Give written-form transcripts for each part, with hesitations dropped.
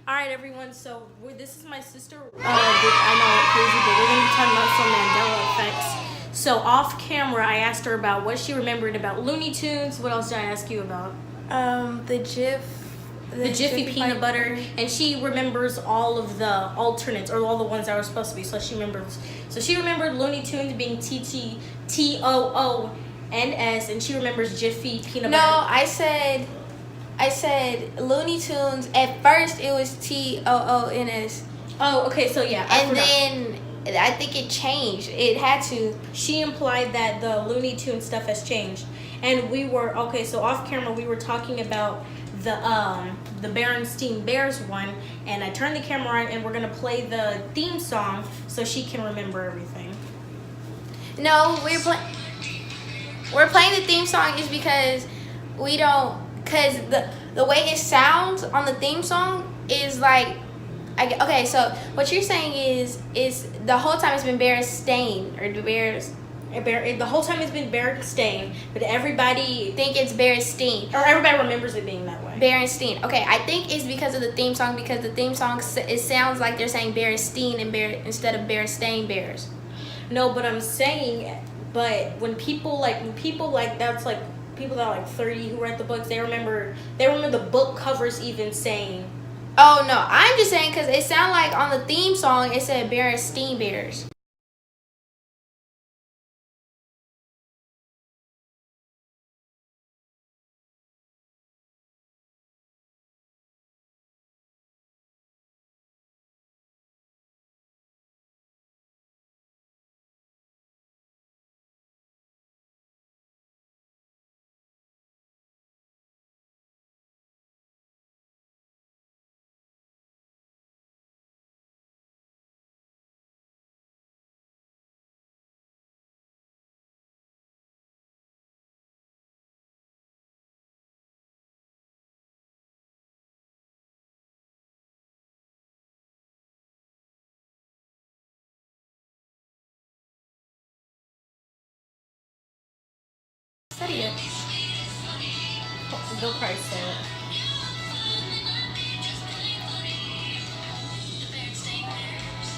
All right, everyone. So this is my sister. I know crazy, but we're gonna be talking about some Mandela effects. So off camera, I asked her about what she remembered about Looney Tunes. What else did I ask you about? The Jif. The Jiffy peanut butter, and she remembers all of the alternates or all the ones that were supposed to be. So she remembers. So she remembered Looney Tunes being TTOONS, and she remembers Jiffy peanut butter. No, I said Looney Tunes. At first, it was TOONS. Oh, okay. So yeah, And then I think it changed. It had to. She implied that the Looney Tunes stuff has changed, and we were okay. So off camera, we were talking about the Berenstein Bears one, and I turned the camera on, and we're gonna play the theme song so she can remember everything. No, we're playing the theme song is because we don't, because the way it sounds on the theme song is like, okay, so what you're saying is the whole time it's been Berenstain or the Bears. The whole time it's been Berenstain, but everybody think it's Berenstein. Or everybody remembers it being that way. Berenstein. Okay, I think it's because of the theme song, because the theme song, it sounds like they're saying Berenstein and instead of Berenstain Bears. No, but I'm saying, but when people like that's like people that are like 30 who read the books, they remember the book covers even saying. Oh no, I'm just saying because it sounded like on the theme song it said Berenstein Bears. Study it. They'll probably say it.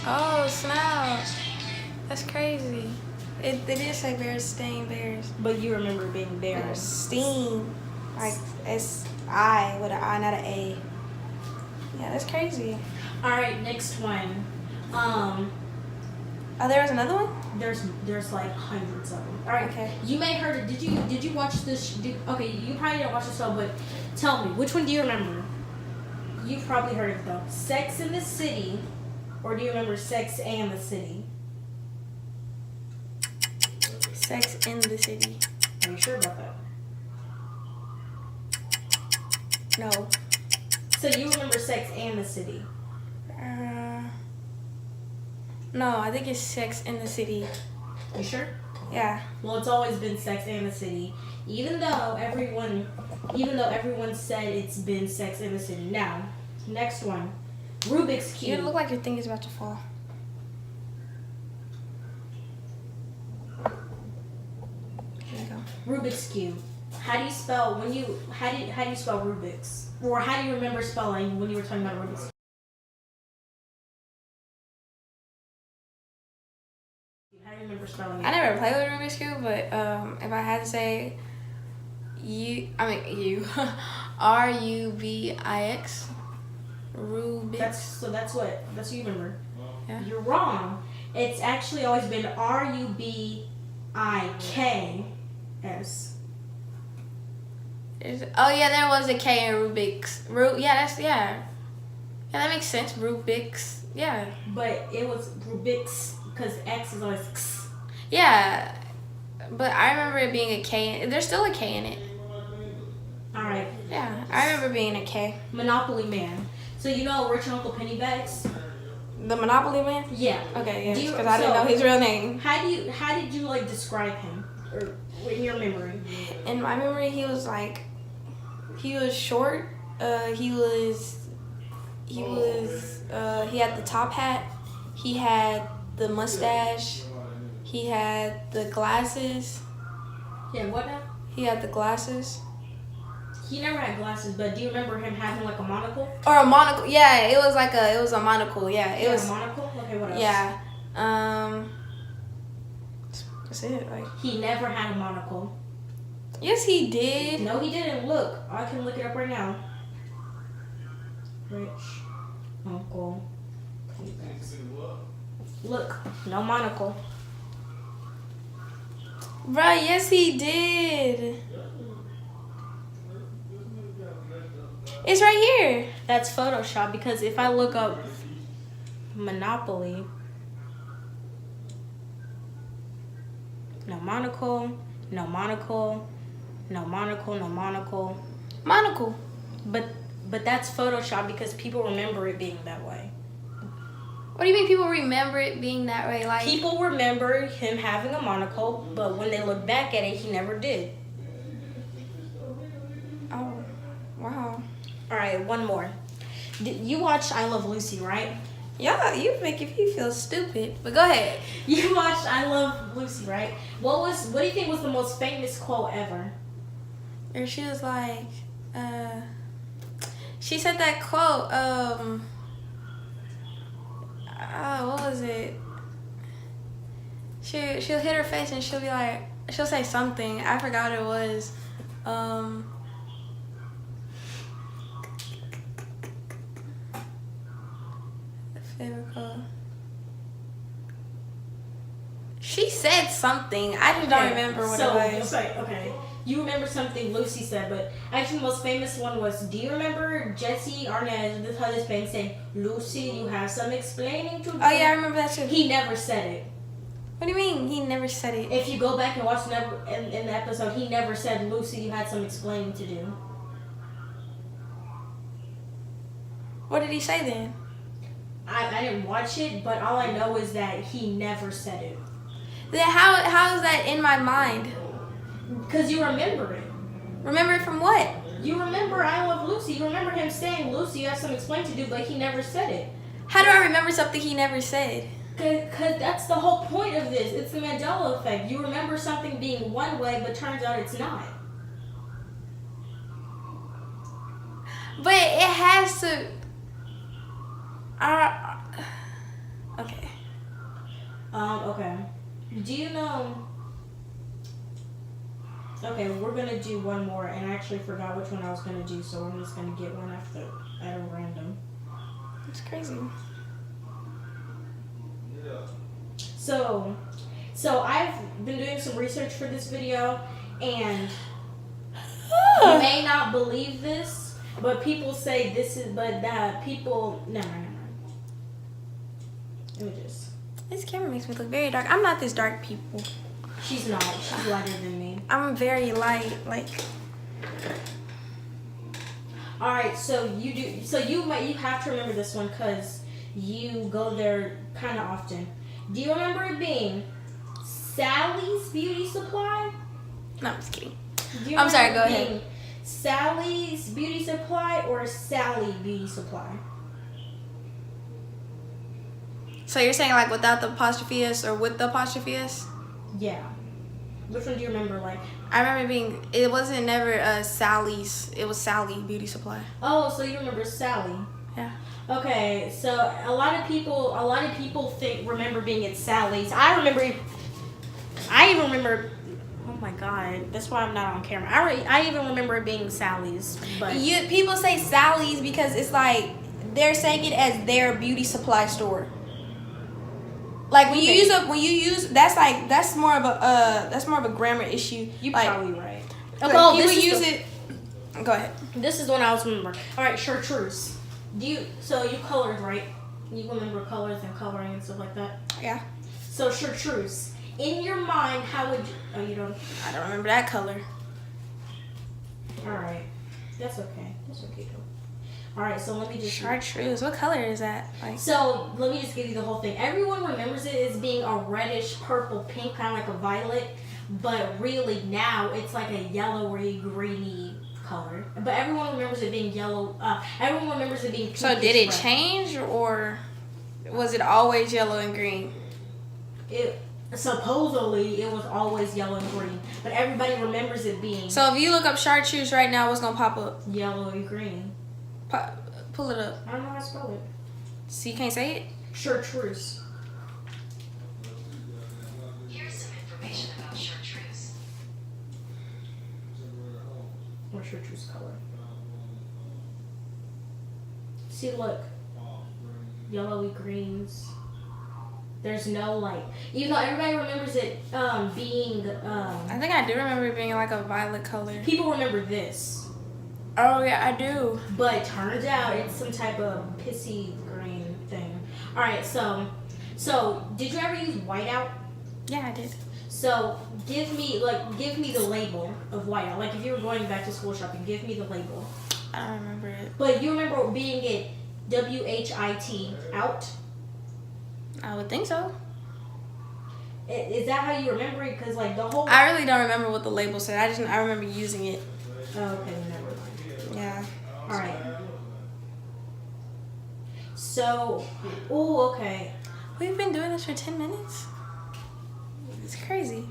Oh snap! That's crazy. They did say Berenstain Bears. But you remember being Bears. Steen, like S-I with an I, not an A. Yeah, that's crazy. All right, next one. Oh, there was another one. There's like hundreds of them. All right. Okay. You may heard it. Did you watch this? Okay, you probably didn't watch the show, but tell me, which one do you remember? You've probably heard it though. Sex in the City, or do you remember Sex and the City? Sex in the City. Are you sure about that? No. So you remember Sex and the City? No, I think it's Sex in the City. You sure? Yeah. Well, it's always been Sex and the City, even though everyone said it's been Sex in the City. Now, next one, Rubik's Cube. You look like your thing is about to fall. Here you go. Rubik's Cube. How do you spell how do you spell Rubik's? Or how do you remember spelling when you were talking about Rubik's Cube? How do you remember spelling it? I never played with Rubik's Cube, but if I had to say Rubix. Rubix. That's what you remember. Yeah. You're wrong. It's actually always been Rubik's. Oh yeah, there was a K in Rubik's. Yeah, that makes sense. Rubik's. Yeah. But it was Rubik's because X is always X. Yeah, but I remember it being a K. There's still a K in it. All right. Yeah, I remember being a K. Monopoly Man. So you know Rich Uncle Pennybags? The Monopoly Man? Yeah. Okay, yeah. Because I didn't know his real name. How did you like describe him, or in your memory? In my memory, he was short. He had the top hat. He had the mustache. He had the glasses. Yeah, what now? He had the glasses. He never had glasses, but do you remember him having like a monocle? Or a monocle. Yeah, it was a monocle. Yeah, it was a monocle. Okay, what else? Yeah. That's it. Like, he never had a monocle. yes, he did. No, he didn't. Look, I can look it up right now. Rich uncle. Look, no monocle. Bruh, yes, he did. It's right here. That's Photoshop because if I look up Monopoly, no monocle, no monocle, no monocle, no monocle. Monocle. But that's Photoshop because people remember it being that way. What do you mean people remember it being that way? Like, People remember him having a monocle, but when they look back at it, he never did. oh, wow. All right, one more. You watched I Love Lucy, right? Yeah, you making me feel stupid. But go ahead. You watched I Love Lucy, right? What do you think was the most famous quote ever? Or she was like, she said that quote, what was it? She'll hit her face and she'll be like, she'll say something. I forgot what it was. Favorite quote. She said something. I just don't remember what it was. Okay. You remember something Lucy said, but actually the most famous one was, do you remember Jesse Arnaz, this husband, saying, Lucy, you have some explaining to do? Oh, yeah, I remember that too. He never said it. What do you mean? He never said it. If you go back and watch in the episode, he never said, Lucy, you had some explaining to do. What did he say then? I didn't watch it, but all I know is that he never said it. Then how is that in my mind? Because you remember it. Remember it from what? You remember I Love Lucy. You remember him saying, Lucy, you have some explaining to do, but he never said it. How do I remember something he never said? Because that's the whole point of this. It's the Mandela effect. You remember something being one way, but turns out it's not. But it has to... okay. Okay. Do you know... Okay, we're going to do one more, and I actually forgot which one I was going to do, so I'm just going to get one at a random. It's crazy. So I've been doing some research for this video, and you may not believe this, but people say this is, but that people, never mind. Images. This camera makes me look very dark. I'm not this dark, people. She's not. She's lighter than me. I'm very light, like. All right, so you do. So you have to remember this one because you go there kind of often. Do you remember it being Sally's Beauty Supply? No, I'm just kidding. Do you I'm sorry. remember Go it being ahead. Sally's Beauty Supply or Sally Beauty Supply? So you're saying like without the apostrophe S or with the apostrophe S? Yeah. Which one do you remember? Like, I remember being. It wasn't never Sally's. It was Sally Beauty Supply. oh, so you remember Sally? Yeah. Okay, so a lot of people remember being at Sally's. I even remember. Oh my God, that's why I'm not on camera. I even remember it being Sally's. But People say Sally's because it's like they're saying it as their beauty supply store. Like when you use that's more of a grammar issue. you're like, probably right. Okay, Oh, people this is use the- it. Go ahead. This is the one I was remember. All right, chartreuse. So you colored, right? You remember colors and coloring and stuff like that. Yeah. So chartreuse. In your mind, how would you? Oh, you don't. I don't remember that color. All right, that's okay. That's okay though. All right, so let me just. Chartreuse. What color is that? Like. So let me just give you the whole thing. Everyone remembers it as being a reddish, purple, pink, kind of like a violet, but really now it's like a yellowy, greeny color. But everyone remembers it being yellow. Everyone remembers it being. So did it red. change or was it always yellow and green? Supposedly, it was always yellow and green, but everybody remembers it being So if you look up chartreuse right now, what's gonna pop up? yellow and green. Pull it up. I don't know how to spell it. So you can't say it? Chartreuse. Here's some information about chartreuse. What's chartreuse color? See, look. Yellowy greens. There's no like, even though everybody remembers it being, I think I do remember it being like a violet color. people remember this, Oh yeah, I do. but it turns out it's some type of pissy green thing. All right, so did you ever use whiteout? Yeah, I did. So give me the label of whiteout. Like if you were going back to school shopping, give me the label. I don't remember it. But you remember being it WHIT out? I would think so. Is that how you remember it? Because like the whole. I really don't remember what the label said. I remember using it. Oh, okay, never mind. Yeah. All right. So, oh, okay. We've been doing this for 10 minutes. It's crazy.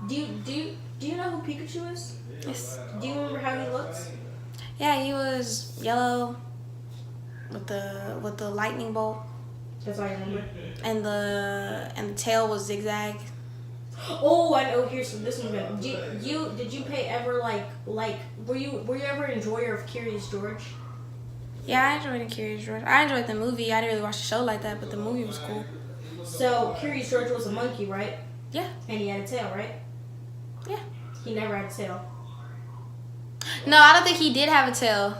Do you know who Pikachu is? Yes. Do you remember how he looks? Yeah, he was yellow with the lightning bolt, That's all I remember. and the tail was zigzag. Oh, I know. Here's this one. Did you ever like were you ever an enjoyer of Curious George? Yeah, I enjoyed the Curious George. I enjoyed the movie. I didn't really watch the show like that, but the movie was cool. So Curious George was a monkey, right? Yeah. And he had a tail, right? Yeah. He never had a tail. No, I don't think he did have a tail.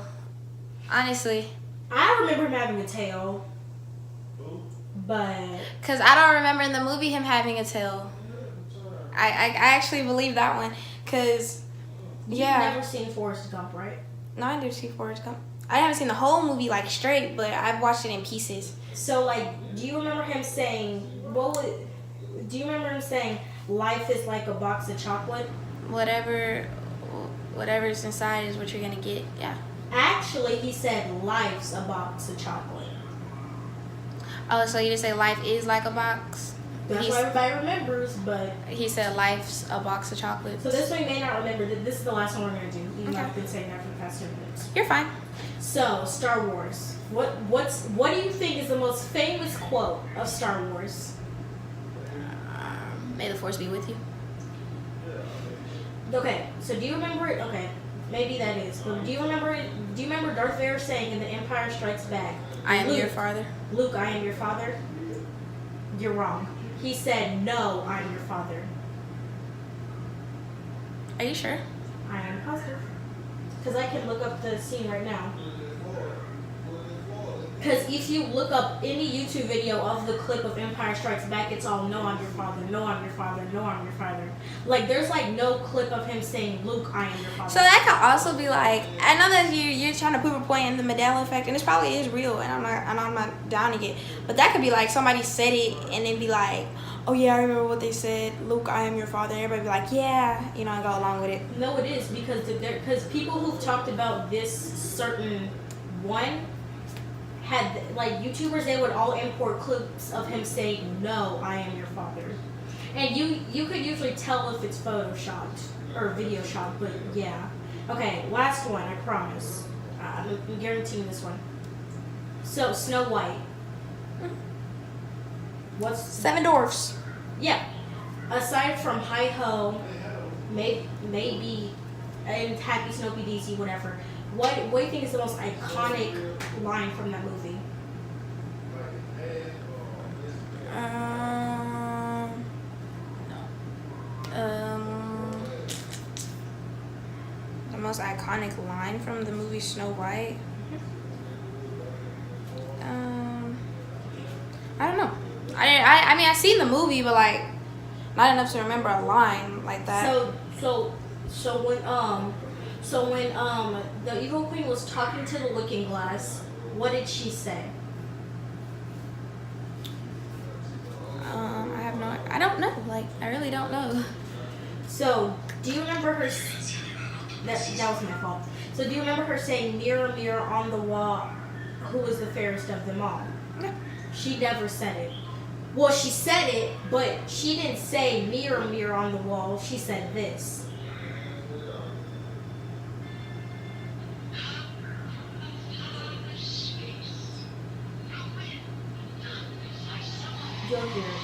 Honestly. I remember him having a tail, but Because I don't remember in the movie him having a tail. I actually believe that one. Because, you've yeah. never seen Forrest Gump, right? No, I did see Forrest Gump. I haven't seen the whole movie like straight, but I've watched it in pieces. So like, do you remember him saying do you remember him saying life is like a box of chocolate? Whatever's inside is what you're gonna get. Yeah. Actually, he said life's a box of chocolate. Oh, so you just say life is like a box? That's what everybody remembers, but He said life's a box of chocolates. so this one you may not remember. This is the last one we're gonna do. Even though Okay. I've been saying that for the past 10 minutes. You're fine. So Star Wars. What do you think is the most famous quote of Star Wars? May the force be with you. Okay, so do you remember it? Okay, maybe that is. But do you remember it? Do you remember Darth Vader saying in The Empire Strikes Back, I am Luke, your father. Luke, I am your father? You're wrong. He said, no, I am your father. Are you sure? I am positive. Because I can look up the scene right now. Because if you look up any YouTube video of the clip of Empire Strikes Back, it's all, no, I'm your father, no, I'm your father, no, I'm your father. Like, there's like no clip of him saying, Luke, I am your father. So that could also be like, I know that you're trying to prove a point in the Mandela effect, and this probably is real, and I'm not downing it. But that could be like somebody said it and then be like, oh yeah, I remember what they said. Luke, I am your father. And everybody be like, yeah, and go along with it. No, it is because people who've talked about this certain one had like YouTubers. They would all import clips of him saying, "No, I am your father," and you could usually tell if it's photoshopped or video shot. But yeah, okay, last one. I promise. I'm guaranteeing this one. So Snow White. What's 7 Dwarfs. Yeah. Aside from Hi Ho, maybe, and Happy Snoopy DC, whatever. What do you think is the most iconic line from that movie? The most iconic line from the movie Snow White. I don't know. I mean, I seen the movie, but like, not enough to remember a line like that. So when the Evil Queen was talking to the Looking Glass, what did she say? I don't know. Like, I really don't know. So do you remember her? That was my fault. So do you remember her saying, "Mirror, mirror on the wall, who is the fairest of them all"? Yeah. She never said it. Well, she said it, but she didn't say mirror, mirror on the wall. She said this. You'll hear it.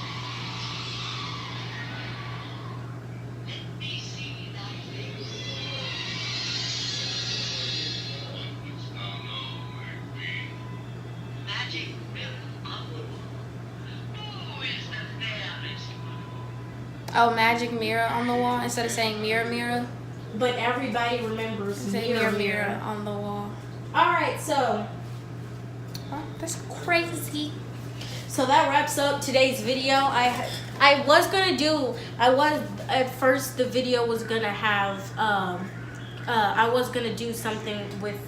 Magic mirror on the wall. Who is the fairest one? Oh, magic mirror on the wall instead of saying mirror, mirror. But everybody remembers Say mirror, mirror, mirror. mirror on the wall. All right, so That's crazy. that wraps up today's video. I was at first the video was gonna have I was gonna do something with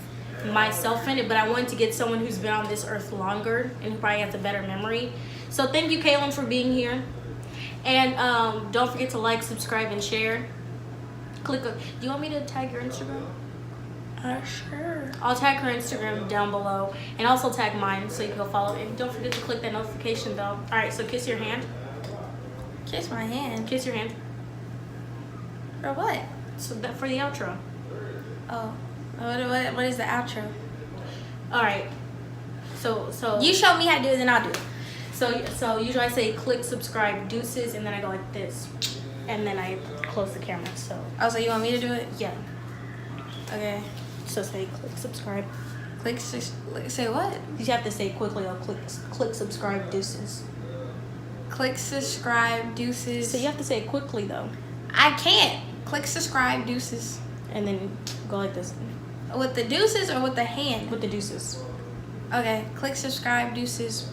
myself in it, but I wanted to get someone who's been on this earth longer and who probably has a better memory. So thank you, Kaylin, for being here. And don't forget to like, subscribe, and share. Do you want me to tag your Instagram? Sure. I'll tag her Instagram down below, and also tag mine so you can go follow it. And don't forget to click that notification bell. All right, so kiss your hand. Kiss my hand. Kiss your hand. For what? So that for the outro. Oh. What is the outro? All right. So You show me how to do it, then I'll do it. so usually I say click, subscribe, deuces, and then I go like this, and then I close the camera. So Oh, so you want me to do it? yeah. Okay. So say click, subscribe. Say what? You have to say quickly. I'll click, subscribe, deuces. Click subscribe, deuces. So you have to say it quickly though, I can't. Click subscribe, deuces. and then go like this With the deuces or with the hand? with the deuces. Okay. Click subscribe, deuces.